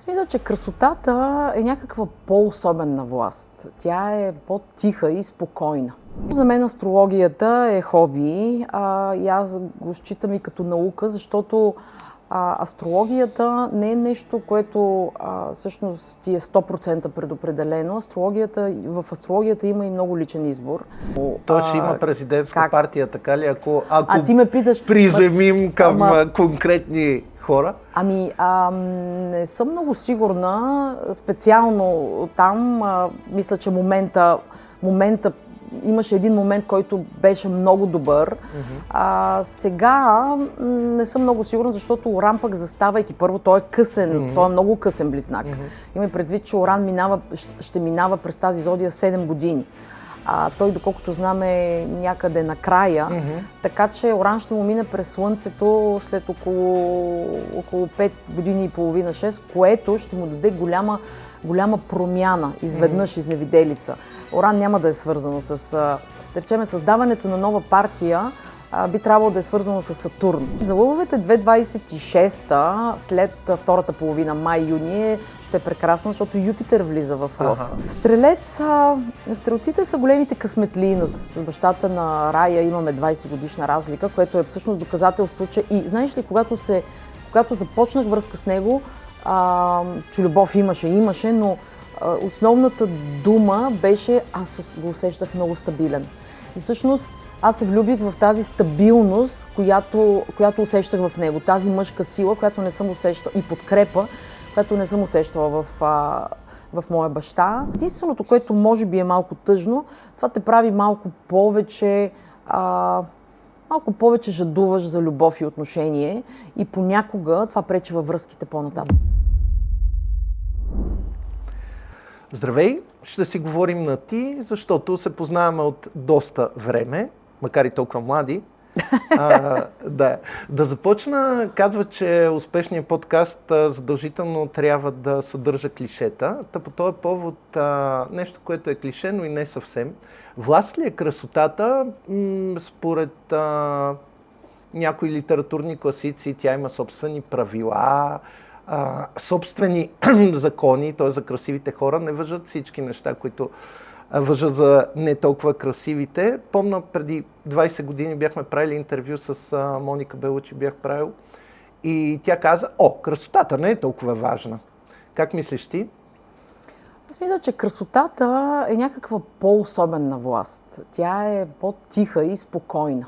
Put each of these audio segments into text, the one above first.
Аз мисля, че красотата е някаква по-особена власт. Тя е по-тиха и спокойна. За мен астрологията е хоби и аз го считам и като наука, защото астрологията не е нещо, което всъщност ти е 100% предопределено. В астрологията има и много личен избор. То ще има президентска партия, така ли? Ако ти ме питаш, приземим към конкретни хора? Не съм много сигурна. Специално там, мисля, че момента имаше един момент, който беше много добър. Сега не съм много сигурна, защото Оран пък заставайки, първо той е късен, той е много късен близнак. Имаме предвид, че Оран ще минава през тази зодия 7 години. Той, доколкото знаме, някъде накрая, така че Оран ще му мине през Слънцето след около 5 години и половина, 6, което ще му даде голяма промяна изведнъж изневиделица. Оран няма да е свързано с, да речем, създаването на нова партия, би трябвало да е свързано с Сатурн. За лъвовете 2026, след втората половина май-юни, ще е прекрасна, защото Юпитер влиза в Лъв. Стрелците са големите късметлии. С бащата на Рая имаме 20 годишна разлика, което е всъщност доказателство, че и знаеш ли, когато започнах връзка с него, че любов имаше, но основната дума беше, аз го усещах много стабилен. И всъщност аз се влюбих в тази стабилност, която усещах в него. Тази мъжка сила, която не съм усещала, и подкрепа, която не съм усещала в моя баща. Единственото, което може би е малко тъжно, това те прави малко повече жадуваш за любов и отношение и понякога това пречи във връзките по-нататък. Здравей! Ще си говорим на ти, защото се познаваме от доста време, макар и толкова млади. Да започна, казва, че успешният подкаст задължително трябва да съдържа клишета. По този повод нещо, което е клише, но и не съвсем. Власт ли е красотата? Според някои литературни класици тя има собствени правила, собствени закони, т.е. за красивите хора не важат всички неща, които важат за не толкова красивите. Помня, преди 20 години бяхме правили интервю с Моника Белучи, бях правил, и тя каза, красотата не е толкова важна. Как мислиш ти? Аз мисля, че красотата е някаква по-особена власт. Тя е по-тиха и спокойна.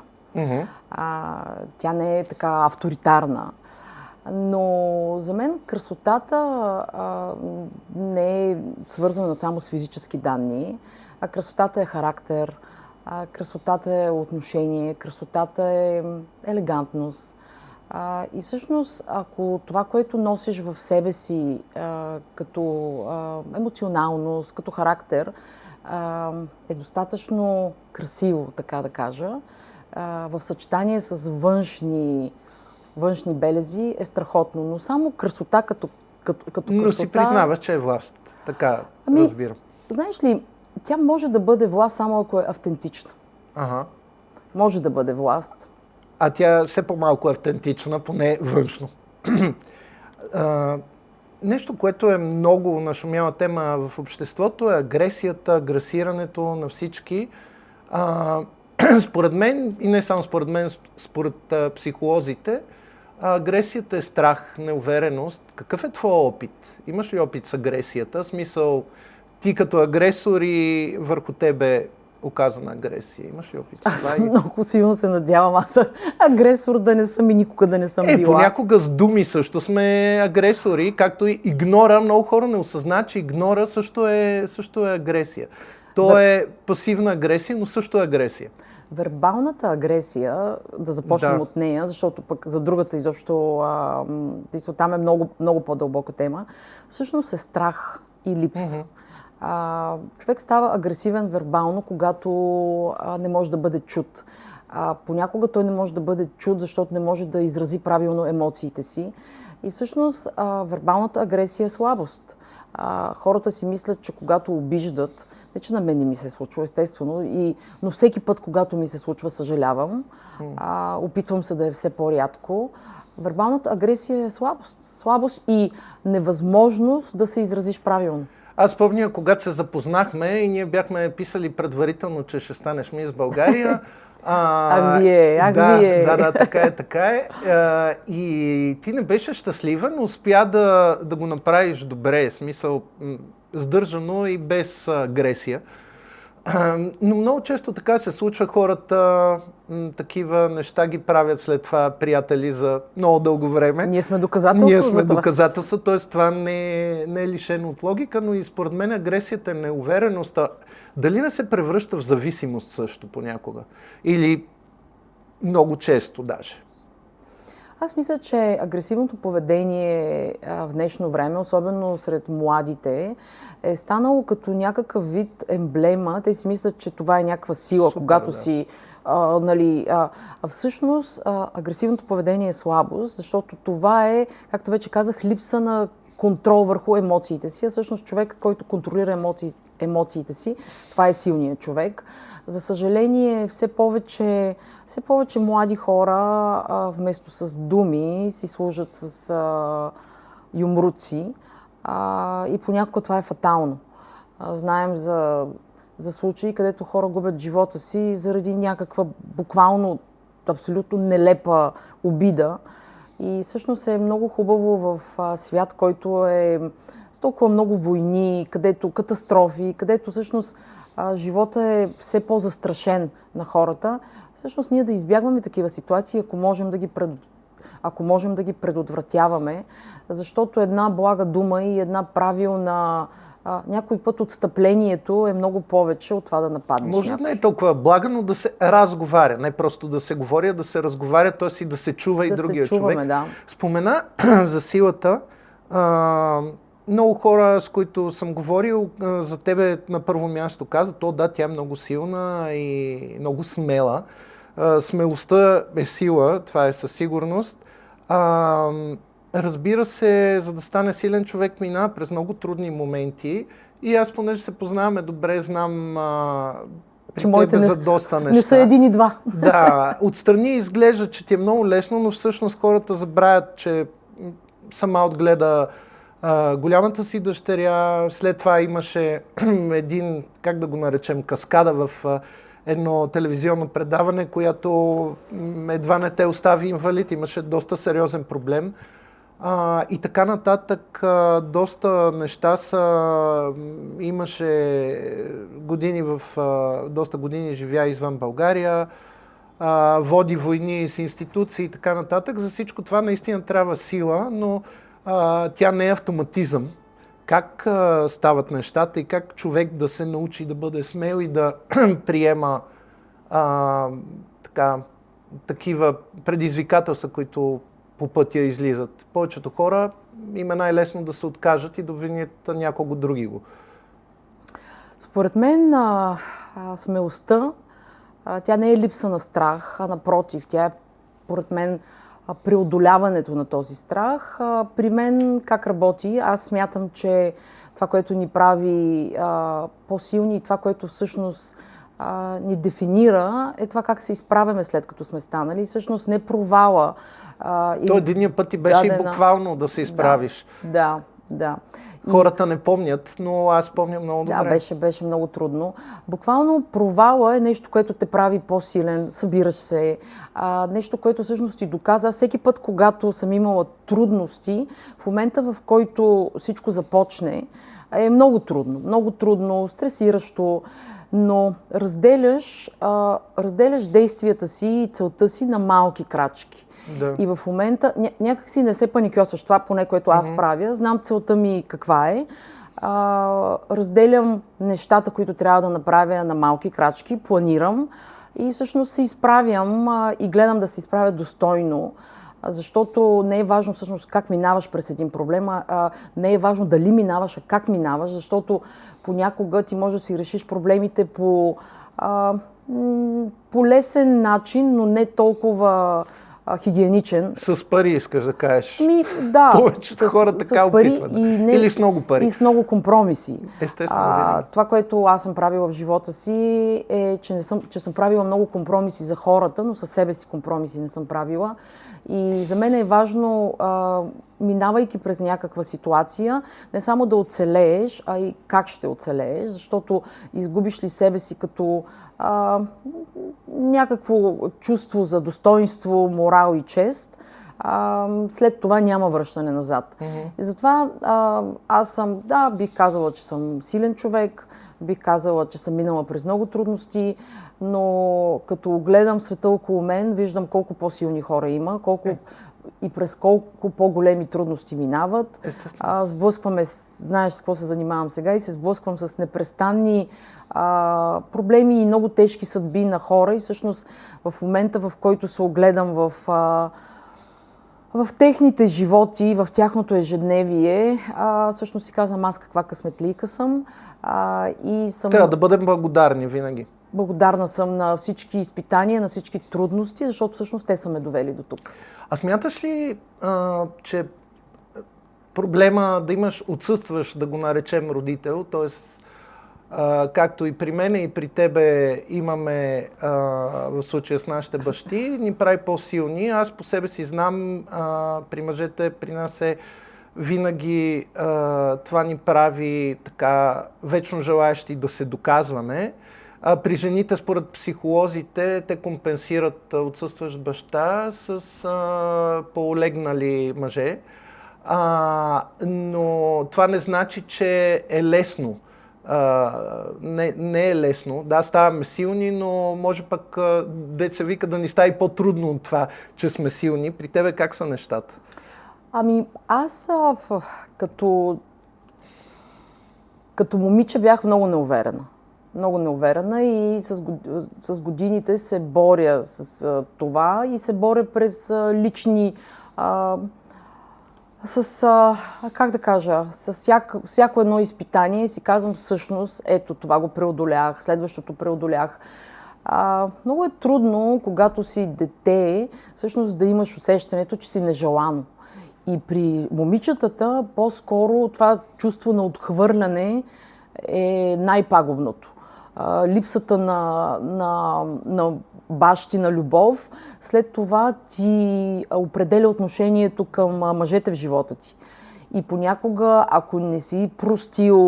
Тя не е така авторитарна. Но за мен красотата не е свързана само с физически данни, а красотата е характер, красотата е отношение, красотата е елегантност. И всъщност, ако това, което носиш в себе си като емоционалност, като характер, е достатъчно красиво, така да кажа, в съчетание с външни белези е страхотно, но само красота като красота... Но си признаваш, че е власт. Така разбирам. Знаеш ли, тя може да бъде власт само ако е автентична. Може да бъде власт. А тя все по-малко е автентична, поне външно. Нещо, което е много нашумяла тема в обществото, е агресията, агресирането на всички. Според мен, и не само според мен, според психолозите, агресията е страх, неувереност. Какъв е твой опит? Имаш ли опит с агресията? В смисъл, ти като агресор и върху тебе оказана агресия. Имаш ли опит с това? Аз много силно се надявам. Аз агресор да не съм и никога да не съм била. Понякога с думи също сме агресори, както и игнора. Много хора не осъзнават, че игнора също е агресия. То е пасивна агресия, но също е агресия. Вербалната агресия, да започнем от нея, защото пък за другата изобщо там е много, много по-дълбока тема, всъщност е страх и липса. Човек става агресивен вербално, когато не може да бъде чут. Понякога той не може да бъде чут, защото не може да изрази правилно емоциите си. И всъщност вербалната агресия е слабост. Хората си мислят, че когато обиждат, не че на мен не ми се случва, естествено, но всеки път, когато ми се случва, съжалявам. Опитвам се да е все по-рядко. Вербалната агресия е слабост. Слабост и невъзможност да се изразиш правилно. Аз помня, когато се запознахме и ние бяхме писали предварително, че ще станеш мис България. Вие. Да, така е. И ти не беше щастлива, но успя да го направиш добре, в смисъл сдържано и без агресия. Но много често така се случва, хората такива неща ги правят след това приятели за много дълго време. Ние сме доказателство. Доказателство, т.е. това не е лишено от логика, но и според мен агресията е неувереността. Дали не се превръща в зависимост също понякога? Или много често даже? Аз мисля, че агресивното поведение в днешно време, особено сред младите, е станало като някакъв вид емблема. Те си мислят, че това е някаква сила, супер, когато да. си... всъщност агресивното поведение е слабост, защото това е, както вече казах, липса на контрол върху емоциите си. А всъщност човек, който контролира емоциите си, това е силният човек. За съжаление, все повече млади хора вместо с думи си служат с юмруци и понякога това е фатално. Знаем за случаи, където хора губят живота си заради някаква буквално абсолютно нелепа обида. И всъщност е много хубаво в свят, който е с толкова много войни, където катастрофи, където всъщност живота е все по-застрашен на хората. Всъщност ние да избягваме такива ситуации, ако можем да ги предотвратяваме, защото една блага дума и една правилна някой път отстъплението е много повече от това да нападнеш. Може да не е толкова блага, но да се разговаря. Не просто да се говори, а да се разговаря, т.е. и да се чува и другия човек. Да. Спомена за силата. Много хора, с които съм говорил, за тебе на първо място казват, да, тя е много силна и много смела. Смелостта е сила, това е със сигурност. Разбира се, за да стане силен човек мина през много трудни моменти и аз, понеже се познаваме добре, знам при тебе за доста неща. Не са един и два. Да, отстрани изглежда, че ти е много лесно, но всъщност хората забравят, че сама отгледа голямата си дъщеря. След това имаше един, как да го наречем, каскада в едно телевизионно предаване, която едва не те остави инвалид. Имаше доста сериозен проблем. И така нататък, доста неща имаше доста години живя извън България, води войни с институции и така нататък. За всичко това наистина трябва сила, но тя не е автоматизъм. Как стават нещата и как човек да се научи да бъде смел и да приема такива предизвикателства, които по пътя излизат. Повечето хора им е най-лесно да се откажат и да обвинят някого други го. Според мен смелостта, тя не е липса на страх, а напротив, тя е, според мен, преодоляването на този страх. При мен как работи? Аз смятам, че това, което ни прави по-силни и това, което всъщност ни дефинира, е това как се изправяме след като сме станали. И всъщност не провала. То единия път ти беше и буквално да се изправиш. Да. Хората не помнят, но аз помня много добре. Да, беше много трудно. Буквално провала е нещо, което те прави по-силен, събираш се. Нещо, което всъщност ти доказва. Всеки път, когато съм имала трудности, в момента, в който всичко започне, е много трудно, стресиращо, но разделяш действията си и целта си на малки крачки. Да. И в момента някак си не се паникьосваш, това поне, което аз правя. Знам целта ми каква е. Разделям нещата, които трябва да направя на малки крачки, планирам и всъщност се изправям и гледам да се изправя достойно. Защото не е важно всъщност как минаваш през един проблем, не е важно дали минаваш, а как минаваш, защото понякога ти можеш да си решиш проблемите по лесен начин, но не толкова хигиеничен. С пари искаш да кажеш. Да. Повечето хора така опитват. Или с много пари. И с много компромиси. Естествено. Това, което аз съм правила в живота си е, че съм правила много компромиси за хората, но със себе си компромиси не съм правила. И за мен е важно, минавайки през някаква ситуация, не само да оцелееш, а и как ще оцелееш, защото изгубиш ли себе си като някакво чувство за достоинство, морал и чест, след това няма връщане назад. И затова аз съм, бих казала, че съм силен човек, бих казала, че съм минала през много трудности, но като гледам света около мен, виждам колко по-силни хора има, и през колко по-големи трудности минават. Естествено. Сблъскваме, знаеш с какво се занимавам сега, и се сблъсквам с непрестанни проблеми и много тежки съдби на хора. И всъщност в момента, в който се огледам в техните животи, в тяхното ежедневие, всъщност си казвам, аз каква късметлийка съм. И съм... Трябва да бъдем благодарни винаги. Благодарна съм на всички изпитания, на всички трудности, защото всъщност те са ме довели до тук. А смяташ ли, че проблема да имаш отсъстваш, да го наречем родител, т.е. както и при мене и при тебе имаме в случая с нашите бащи, ни прави по-силни. Аз по себе си знам, при мъжете, при нас винаги това ни прави така вечно желаещи да се доказваме. При жените, според психолозите, те компенсират отсъстващ баща с по-олегнали мъже. Но това не значи, че е лесно. Не е лесно. Да, ставаме силни, но може пък деца вика да ни става и по-трудно от това, че сме силни. При тебе как са нещата? Аз като момиче бях много неуверена. Много неуверена и с годините се боря с това и се боря през лични, как да кажа, с всяко едно изпитание и си казвам всъщност, ето това го преодолях, следващото преодолях. Много е трудно, когато си дете, всъщност да имаш усещането, че си нежелано. И при момичетата по-скоро това чувство на отхвърляне е най-пагубното. Липсата на бащина любов, след това ти определя отношението към мъжете в живота ти. И понякога, ако не си простил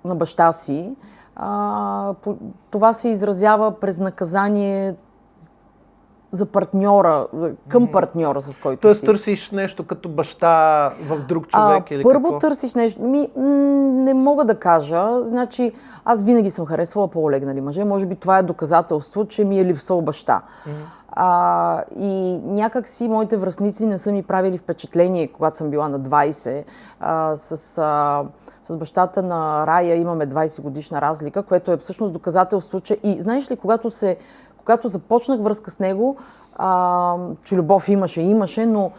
на баща си, това се изразява през наказание за партньора, към партньора, с който Тоест си. търсиш нещо като баща в друг човек или първо какво? търсиш нещо. Не мога да кажа. Значи, аз винаги съм харесвала по-олегнали мъже. Може би това е доказателство, че ми е липсвал баща. И някак си моите връстници не са ми правили впечатление, когато съм била на 20. С бащата на Рая имаме 20 годишна разлика, което е всъщност доказателство, че... И знаеш ли, когато започнах връзка с него, че любов имаше, но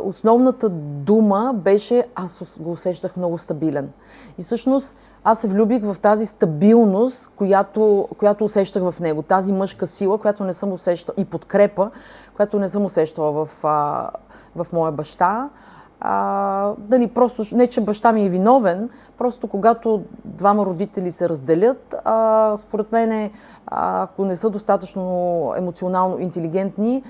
основната дума беше, аз го усещах много стабилен. И всъщност аз се влюбих в тази стабилност, която усещах в него. Тази мъжка сила, която не съм усещала, и подкрепа, която не съм усещала в моя баща. Просто не, че баща ми е виновен, просто когато двама родители се разделят, според мен, ако не са достатъчно емоционално интелигентни,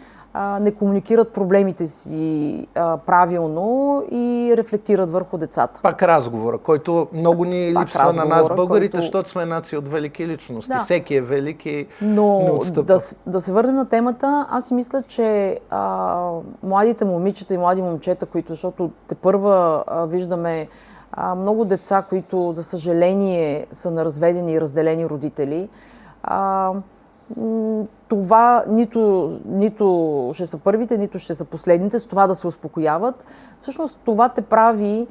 не комуникират проблемите си правилно и рефлектират върху децата. Пак разговора, който много ни липсва на нас българите, защото сме нация от велики личности. Да. Всеки е велик и Но не отстъпва. да се върнем на темата, аз си мисля, че младите момичета и млади момчета, защото тепърва виждаме много деца, които за съжаление са на разведени и разделени родители, това нито ще са първите, нито ще са последните, с това да се успокояват. Всъщност това те прави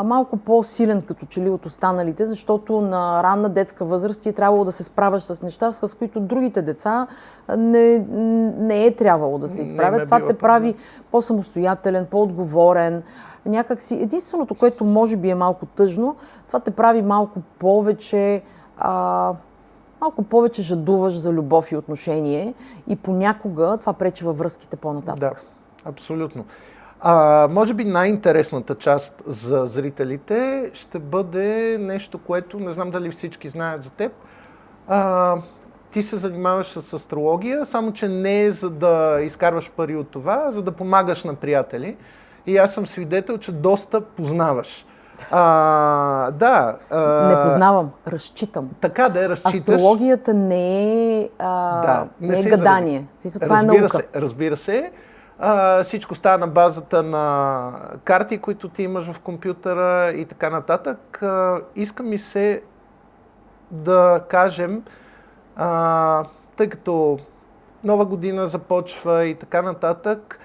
малко по-силен като че ли от останалите, защото на ранна детска възраст ти е трябвало да се справяш с неща, с които другите деца не е трябвало да се изправят. Това те прави по-самостоятелен, по-отговорен. Някакси единственото, което може би е малко тъжно, това те прави малко повече жадуваш за любов и отношение и понякога това пречи във връзките по-нататък. Да, абсолютно. Може би най-интересната част за зрителите ще бъде нещо, което не знам дали всички знаят за теб. ти се занимаваш с астрология, само че не е за да изкарваш пари от това, а за да помагаш на приятели. И аз съм свидетел, че доста познаваш. Да. Не познавам, разчитам. Така да разчиташ. Астрологията не е, не е гадание. Това е наука. Разбира се. Всичко става на базата на карти, които ти имаш в компютъра и така нататък. Иска ми се да кажем, тъй като нова година започва и така нататък,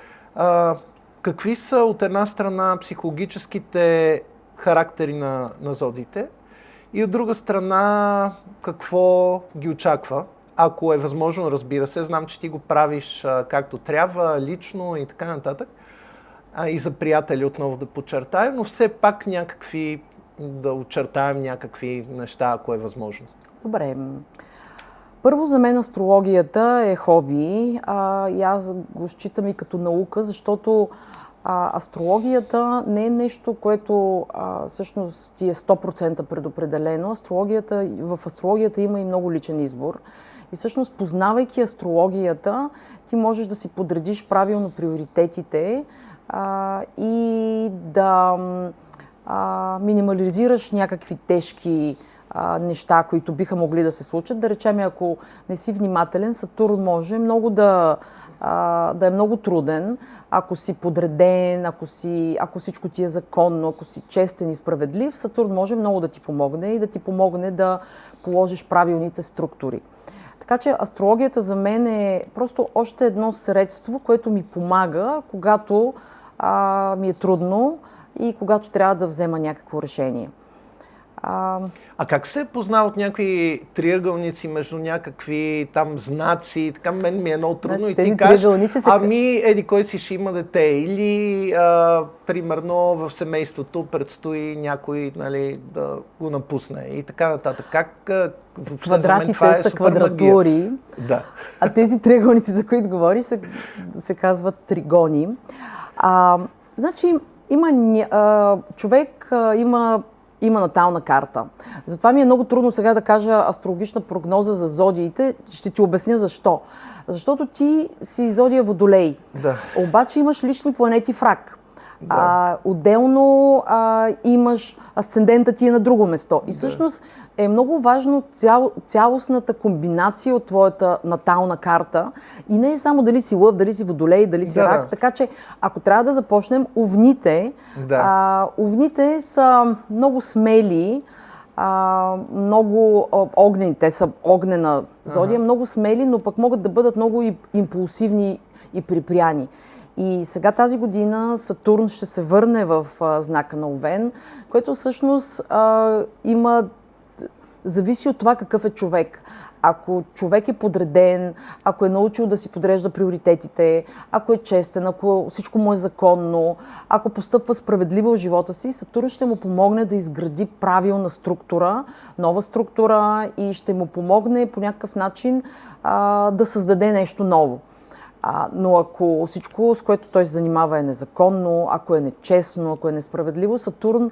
какви са от една страна психологическите характери на зодиите и от друга страна какво ги очаква, ако е възможно, разбира се. Знам, че ти го правиш както трябва, лично и така нататък. И за приятели отново да подчертая, но все пак да очертаем някакви неща, ако е възможно. Добре. Първо, за мен астрологията е хоби и аз го считам и като наука, защото астрологията не е нещо, което всъщност ти е 100% предопределено. В астрологията има и много личен избор. И всъщност, познавайки астрологията, ти можеш да си подредиш правилно приоритетите и да минимализираш някакви тежки неща, които биха могли да се случат. Да речем, ако не си внимателен, Сатурн може много да е много труден, ако си подреден, ако всичко ти е законно, ако си честен и справедлив, Сатурн може много да ти помогне и да ти помогне да положиш правилните структури. Така че астрологията за мен е просто още едно средство, което ми помага, когато ми е трудно и когато трябва да взема някакво решение. Как се познава от някакви триъгълници между някакви там знаци? Така мен ми е много трудно и ти кажеш, еди кой си ще има дете или примерно в семейството предстои някой, нали, да го напусне и така нататък. Въобще за мен това е са квадратури, да. А тези триъгълници, за които говориш, се казват тригони. Значи, човек има натална карта. Затова ми е много трудно сега да кажа астрологична прогноза за зодиите. Ще ти обясня защо. Защото ти си зодия Водолей. Да. Обаче имаш лични планети в Рак. Да. Отделно имаш асцендента ти е на друго место. И всъщност е много важно цялостната комбинация от твоята натална карта. И не е само дали си Лъв, дали си Водолей, дали си Рак. Така че, ако трябва да започнем, овните, овните са много смели, много огнени. Те са огнена зодия, много смели, но пък могат да бъдат много импулсивни и припряни. И сега тази година Сатурн ще се върне в знака на Овен, което всъщност зависи от това какъв е човек. Ако човек е подреден, ако е научил да си подрежда приоритетите, ако е честен, ако всичко му е законно, ако постъпва справедливо в живота си, Сатурн ще му помогне да изгради правилна структура, нова структура и ще му помогне по някакъв начин да създаде нещо ново. Но ако всичко, с което той се занимава, е незаконно, ако е нечестно, ако е несправедливо, Сатурн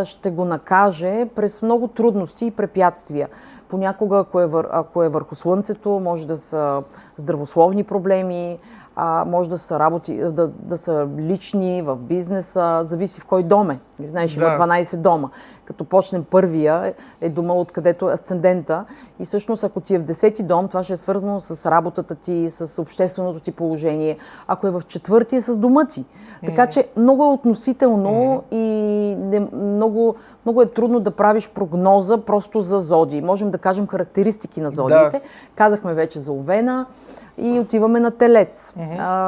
ще го накаже през много трудности и препятствия. Понякога, ако е върху Слънцето, може да са здравословни проблеми, може да са да са лични, в бизнеса, зависи в кой дом е. Знаеш, има 12 дома. Като почнем първия, е дома, откъдето е асцендента. И всъщност, ако ти е в 10-ти дом, това ще е свързано с работата ти, с общественото ти положение. Ако е в 4-ти, е с дома ти. Така че много е относително и много е трудно да правиш прогноза просто за зодии. Можем да кажем характеристики на зодиите. Казахме вече за Овена. И отиваме на Телец.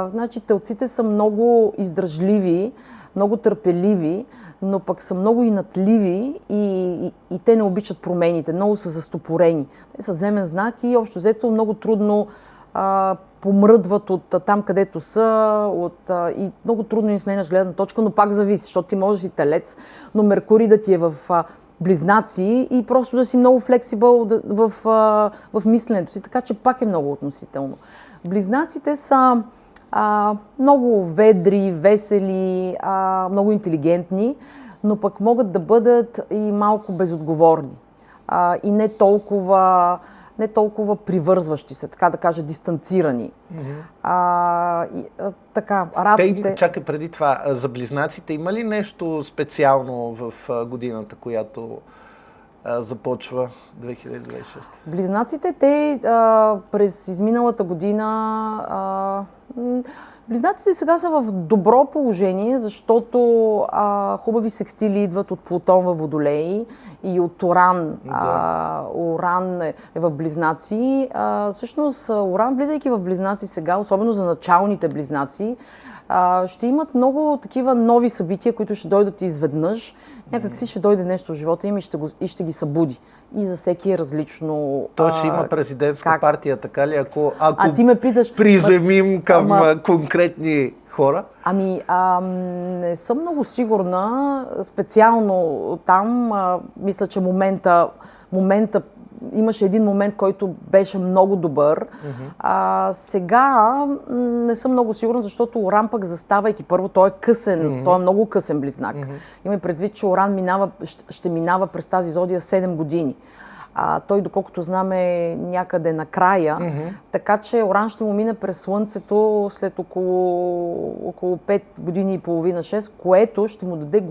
Значи телците са много издръжливи, много търпеливи, но пък са много инатливи и те не обичат промените, много са застопорени. Те са земен знак и общо взето много трудно помръдват от там, където са и много трудно им сменяш гледна точка, но пак зависи, защото ти можеш и Телец, но Меркурий да ти е в Близнаци и просто да си много флексибъл в мисленето си, така че пак е много относително. Близнаците са много ведри, весели, много интелигентни, но пък могат да бъдат и малко безотговорни. И не толкова не толкова привързващи се, така да кажа, дистанцирани. Така, раците... Чакай преди това, за близнаците има ли нещо специално в годината, която започва 2026? Близнаците, те през изминалата година... Близнаците сега са в добро положение, защото хубави секстили идват от Плутон във Водолей и от Уран. Уран е в Близнаци. Всъщност, Уран, влизайки в Близнаци сега, особено за началните близнаци, ще имат много такива нови събития, които ще дойдат изведнъж. Някак си ще дойде нещо в живота им и ще ги събуди. И за всеки е различно. Той ще има президентска партия, така ли? Ако ти ме питаш, приземим към конкретни хора? Не съм много сигурна. Специално там, мисля, че момента имаше един момент, който беше много добър. Сега не съм много сигурна, защото Уран пък заставайки първо, той е късен, той е много късен близнак. Има предвид, че Уран ще минава през тази зодия 7 години. Той, доколкото знаме, някъде накрая, така че Уран ще му мине през Слънцето след около 5 години и половина, 6, което ще му даде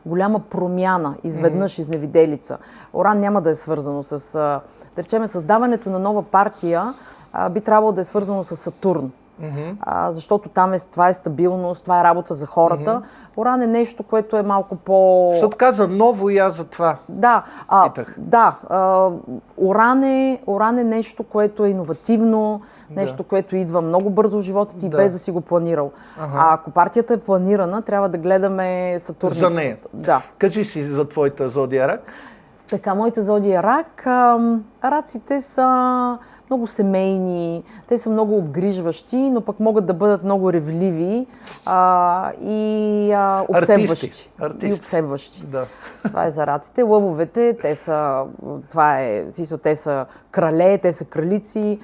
голяма промяна, изведнъж изневиделица. Уран няма да е свързано с, да речем, създаването на нова партия, би трябвало да е свързано с Сатурн. Защото там това е стабилност, това е работа за хората. Уран е нещо, което е малко по... Защото каза ново и аз за това питах. Уран е нещо, което е иновативно, нещо, което идва много бързо в живота ти, без да си го планирал. Ако партията е планирана, трябва да гледаме Сатурн. За нея. Да. Кажи си за твоята зодия Рак. Така, моята зодия Рак. Раците са много семейни, те са много обгрижващи, но пък могат да бъдат много ревливи и обсебващи. Артисти. И обсебващи. Да. Това е за раците. Лъвовете, те са крале, те са кралици,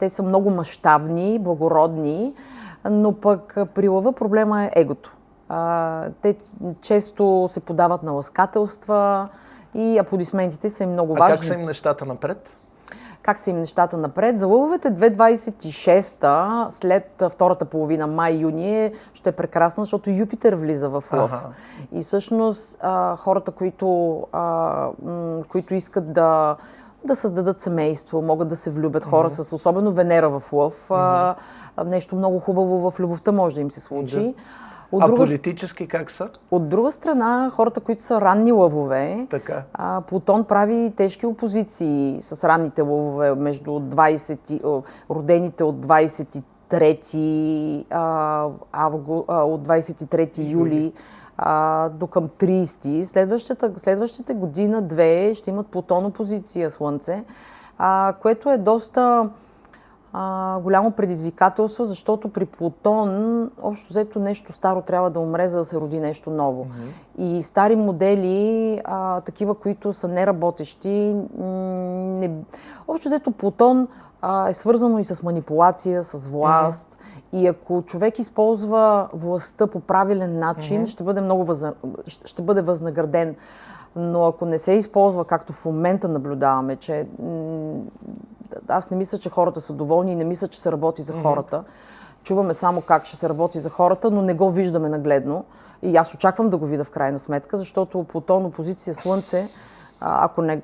те са много мащабни, благородни, но пък при лъва проблема е егото. Те често се подават на ласкателства и аплодисментите са им много важни. Как са им нещата напред? Как са им нещата напред? За лъвовете 2026, след втората половина май-юни, ще е прекрасна, защото Юпитер влиза в лъв. И всъщност хората, които искат да създадат семейство, могат да се влюбят, хора с особено Венера в лъв. Нещо много хубаво в любовта може да им се случи. Политически как са? От друга страна, хората, които са ранни лъвове, Плутон прави тежки опозиции с ранните лъвове между родените от 23 от 23 юли до към 30. Следващата година-две ще имат Плутон опозиция Слънце, което е доста голямо предизвикателство, защото при Плутон общо взето нещо старо трябва да умре, за да се роди нещо ново. И стари модели, такива, които са неработещи, общо взето Плутон е свързано и с манипулация, с власт. И ако човек използва властта по правилен начин, ще бъде възнаграден. Но ако не се използва, както в момента наблюдаваме, че аз не мисля, че хората са доволни и не мисля, че се работи за хората. Чуваме само как ще се работи за хората, но не го виждаме нагледно. И аз очаквам да го видя в крайна сметка, защото Плутон, опозиция Слънце,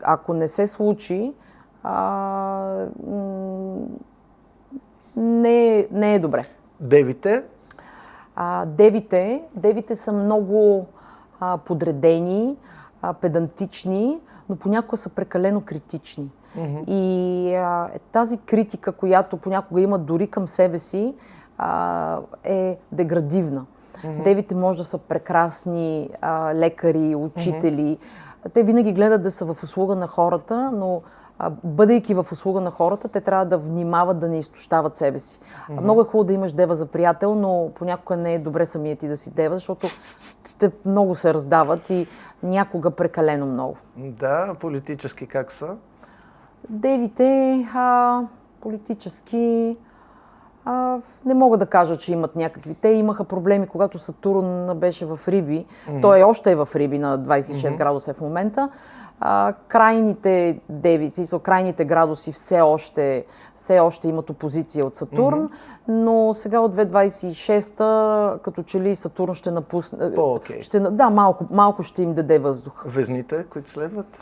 ако не се случи, не е добре. Девите? Девите са много подредени, педантични, но понякога са прекалено критични. И тази критика, която понякога имат дори към себе си, е деградивна. Девите може да са прекрасни лекари, учители. Те винаги гледат да са в услуга на хората, но бъдейки в услуга на хората, те трябва да внимават да не изтощават себе си. Много е хубаво да имаш дева за приятел, но понякога не е добре самия ти да си дева, защото те много се раздават и някога прекалено много. Да, политически как са? Девите политически Не мога да кажа, че имат някакви. Те имаха проблеми, когато Сатурн беше в Риби. Той още е в Риби на 26 градуса в момента. Крайните деви, крайните градуси все още имат опозиция от Сатурн, но сега от 2026 като че ли Сатурн ще напусне. Да, малко ще им даде въздух. Везните, които следват?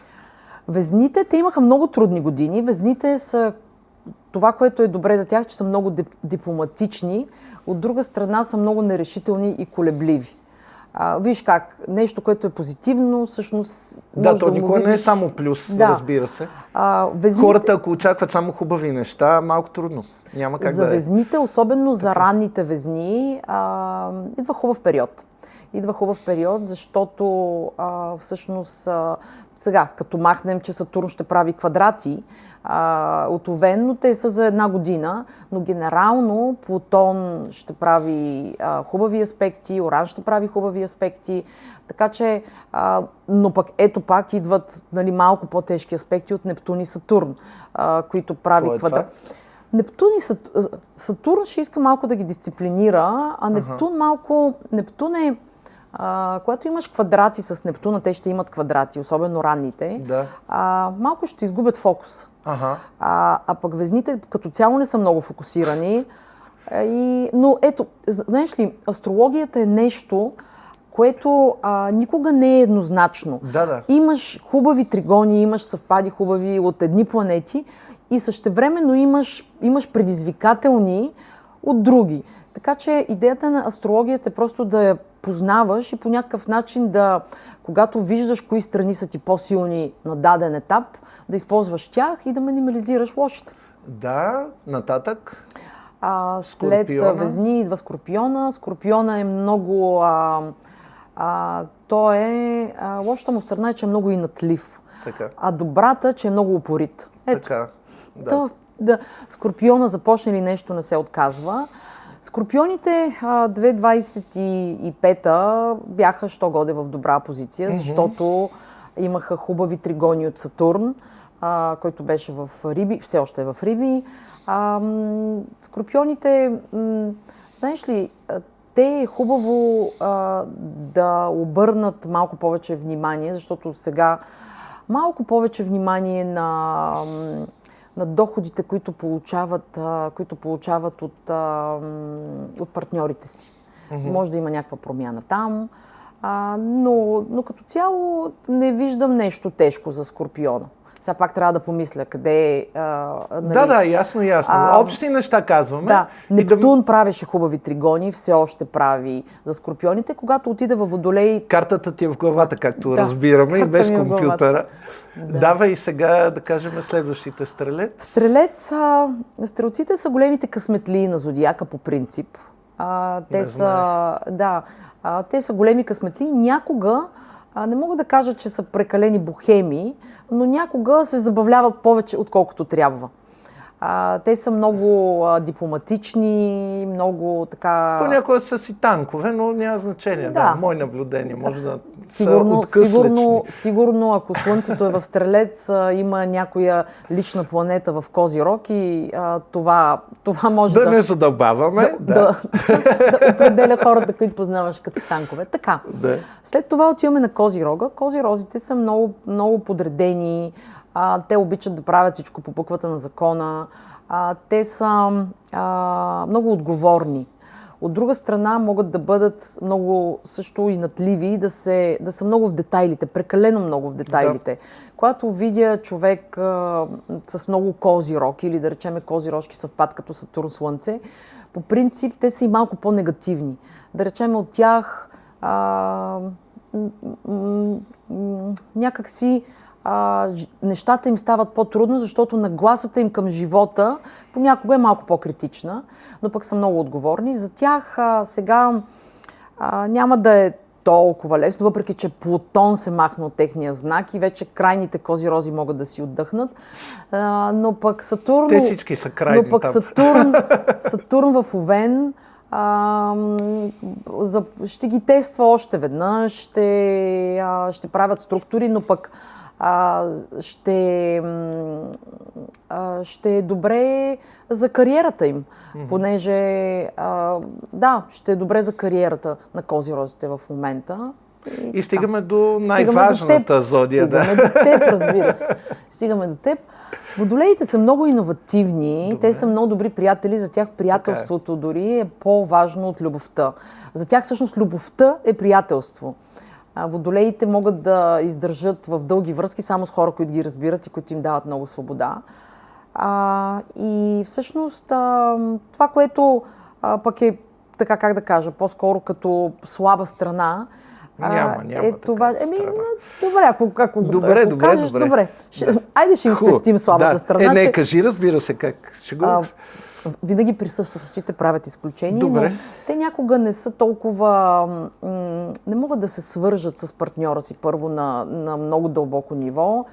Везните, те имаха много трудни години. Везните са това, което е добре за тях, че са много дипломатични. От друга страна са много нерешителни и колебливи. Виж как, нещо, което е позитивно, всъщност... Да, то никога не е само плюс, разбира се. Хората, ако очакват само хубави неща, малко трудно. Няма как за везните, особено за ранните везни, идва хубав период. Идва хубав период, защото всъщност сега, като махнем, че Сатурн ще прави квадрати, от Овен, но те са за една година, но генерално Плутон ще прави хубави аспекти, Оран ще прави хубави аспекти, така че, но пък ето пак идват малко по-тежки аспекти от Нептун и Сатурн, които прави квадрат. Нептун и Сатурн ще иска малко да ги дисциплинира, а Нептун е когато имаш квадрати с Нептуна, те ще имат квадрати, особено ранните, малко ще изгубят фокус. А пък везните като цяло не са много фокусирани. Но ето, знаеш ли, астрологията е нещо, което никога не е еднозначно. Имаш хубави тригони, имаш съвпади хубави от едни планети и същевременно имаш предизвикателни от други. Така че идеята на астрологията е просто да я познаваш и по някакъв начин когато виждаш кои страни са ти по-силни на даден етап, да използваш тях и да минимализираш лошите. Да, нататък. След Везни идва Скорпиона. Скорпиона е много... лошата му страна е, че е много инатлив. А добрата, че е много упорит. Така, Скорпиона започне ли нещо, не се отказва. Скорпионите 2025-та бяха що-годе в добра позиция, защото имаха хубави тригони от Сатурн, който беше в Риби, все още е в Риби. Скорпионите, знаеш ли, те е хубаво да обърнат малко повече внимание, защото сега малко повече внимание на доходите, които получават от партньорите си. Може да има някаква промяна там, но като цяло не виждам нещо тежко за Скорпиона. Сега пак трябва да помисля къде е... ясно. Общи неща казваме. Нептун правеше хубави тригони, все още прави за Скорпионите. Когато отиде във Водолей... Картата ти е в главата, както разбираме, и без компютъра. Давай и сега да кажем следващите Стрелец. Стрелците са големите късметлии на зодиака по принцип. Те са големи късметлии. Някога, не мога да кажа, че са прекалени бохеми, но някога се забавляват повече, отколкото трябва. Те са много дипломатични, много така... Понякога са си танкове, но няма значение. Мое наблюдение може да са откъслечни. Сигурно, ако Слънцето е в Стрелец, има някоя лична планета в Козирог и това може да не задълбаваме. Да определя хората, които познаваш като танкове. Така. След това отиваме на Козирога. Козирозите са много, много подредени. Те обичат да правят всичко по буквата на закона. Те са много отговорни. От друга страна могат да бъдат много също и натливи, да са много в детайлите, прекалено много в детайлите. Когато видя човек с много козирог или да речеме козирожки съвпад като Сатурн-Слънце, по принцип те са и малко по-негативни. Да речеме от тях някакси нещата им стават по-трудно, защото нагласата им към живота понякога е малко по-критична, но пък са много отговорни. За тях сега няма да е толкова лесно, въпреки че Плутон се махна от техния знак и вече крайните козирози могат да си отдъхнат. Но пък Сатурн... Те всички са крайни. Но пък Сатурн в Овен ще ги тества още веднъж, ще правят структури, но пък ще е добре за кариерата им, понеже ще е добре за кариерата на козирозите в момента. И стигаме до най-важната зодия. Стигаме до теб, разбира се. Стигаме до теб. Водолеите са много иновативни, те са много добри приятели, за тях приятелството дори е по-важно от любовта. За тях всъщност любовта е приятелство. Водолеите могат да издържат в дълги връзки само с хора, които ги разбират и които им дават много свобода. И всъщност това, което пък е, така как да кажа, по-скоро като слаба страна, няма това. Добре, кажеш, добре. Айде ще им пестим слабата страна. Не, кажи, разбира се, как ще го... Винаги присъстващите правят изключения, но те някога не са толкова... не могат да се свържат с партньора си първо на много дълбоко ниво,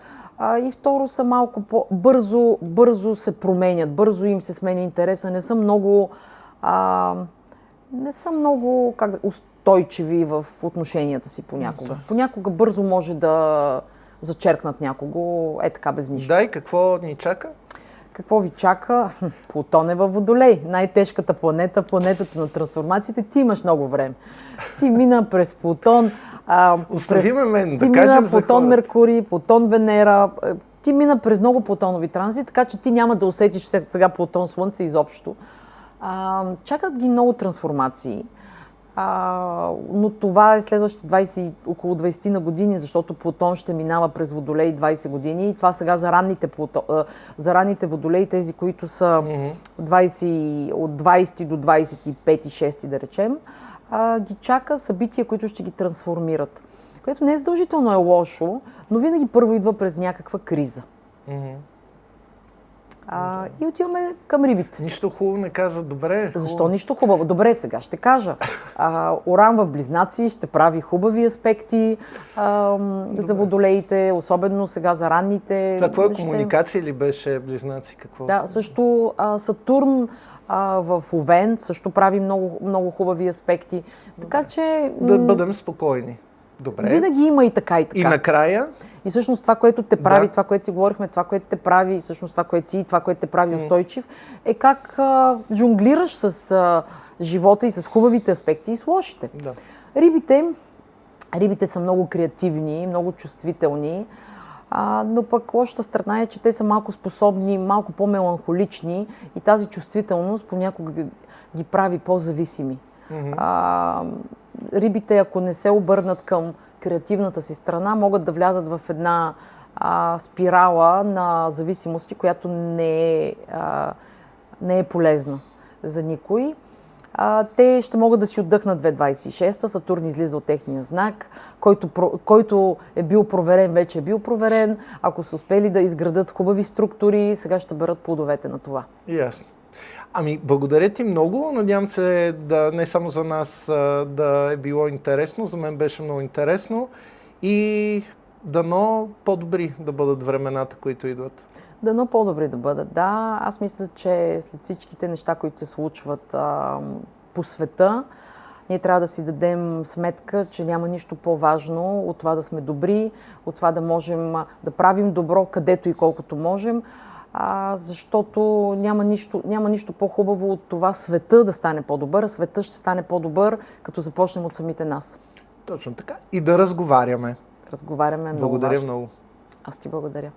и второ са малко бързо се променят, бързо им се сменя интереса, не са много устойчиви в отношенията си понякога. Понякога бързо може да зачеркнат някого, така без нищо. Да, и какво ни чака? Какво ви чака? Плутон е във Водолей. Най-тежката планета, планетата на трансформациите. Ти имаш много време. Ти мина през Плутон. Оставиме мен, да кажем за хората. Плутон Меркурий, Плутон Венера. Ти мина през много плутонови транзити, така че ти няма да усетиш сега Плутон Слънце изобщо. Чакат ги много трансформации. Но това е следващите около 20 на години, защото Плутон ще минава през Водолей 20 години. И това сега за ранните Водолей, тези, които са от 20 до 25-6, да речем, ги чака събития, които ще ги трансформират. Което не е задължително е лошо, но винаги първо идва през някаква криза. И отиваме към рибите. Нищо хубаво не каза, добре. Защо нищо хубаво? Добре, сега ще кажа. Уран в Близнаци ще прави хубави аспекти за Водолеите, особено сега за ранните. Това твоя комуникация ли беше Близнаци? Какво? Да, също Сатурн в Овен също прави много, много хубави аспекти. Така че... Да бъдем спокойни. Добре. Винаги има и така, и така. И накрая? И всъщност това, което те прави, това, което си говорихме, това, което те прави, всъщност това, което си и това, което те прави устойчив, е как жонглираш с живота и с хубавите аспекти и с лошите. Да. Рибите са много креативни, много чувствителни, но пък лошата страна е, че те са малко способни, малко по-меланхолични и тази чувствителност понякога ги прави по-зависими. Рибите, ако не се обърнат към креативната си страна, могат да влязат в една спирала на зависимости, която не е полезна за никой. Те ще могат да си отдъхнат 2026-та, Сатурн излиза от техния знак, който е бил проверен, вече е бил проверен. Ако са успели да изградат хубави структури, сега ще берат плодовете на това. Ясно. Благодаря ти много. Надявам се не само за нас да е било интересно, за мен беше много интересно и дано по-добри да бъдат времената, които идват. Дано по-добри да бъдат, да. Аз мисля, че след всичките неща, които се случват по света, ние трябва да си дадем сметка, че няма нищо по-важно от това да сме добри, от това да можем да правим добро където и колкото можем, защото няма нищо по-хубаво от това света да стане по-добър, а света ще стане по-добър, като започнем от самите нас. Точно така. И да разговаряме. Разговаряме много. Благодаря много. Аз ти благодаря.